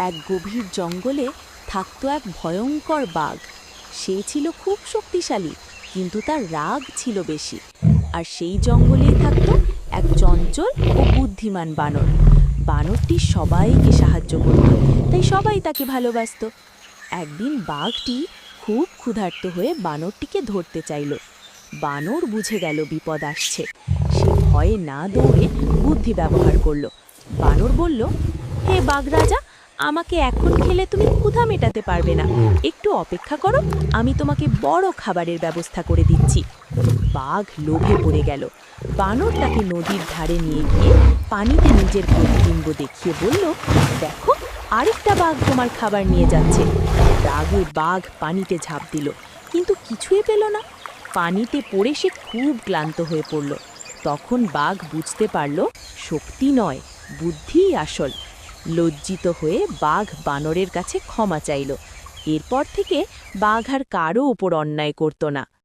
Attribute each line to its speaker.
Speaker 1: এক গভীর জঙ্গলে থাকতো এক ভয়ঙ্কর বাঘ। সে ছিল খুব শক্তিশালী, কিন্তু তার রাগ ছিল বেশি। আর সেই জঙ্গলেই থাকতো এক চঞ্চল ও বুদ্ধিমান বানর। বানরটি সবাইকে সাহায্য করত, তাই সবাই তাকে ভালোবাসত। একদিন বাঘটি খুব ক্ষুধার্ত হয়ে বানরটিকে ধরতে চাইল। বানর বুঝে গেল বিপদ আসছে। সে ভয়ে না দৌড়ে বুদ্ধি ব্যবহার করল। বানর বলল, হে বাঘ রাজা, আমাকে এখন খেলে তুমি ক্ষুধা মেটাতে পারবে না। একটু অপেক্ষা করো, আমি তোমাকে বড় খাবারের ব্যবস্থা করে দিচ্ছি। বাঘ লোভে পড়ে গেল। বানর তাকে নদীর ধারে নিয়ে গিয়ে পানিতে নিজের প্রতিবিম্ব দেখিয়ে বলল, দেখো, আরেকটা বাঘ তোমার খাবার নিয়ে যাচ্ছে। রাগে বাঘ পানিতে ঝাঁপ দিল, কিন্তু কিছুই পেল না। পানিতে পড়ে সে খুব ক্লান্ত হয়ে পড়ল। তখন বাঘ বুঝতে পারল, শক্তি নয়, বুদ্ধিই আসল। লজ্জিত হয়ে বাঘ বানরের কাছে ক্ষমা চাইল। এরপর থেকে বাঘ আর কারও ওপর অন্যায় করত না।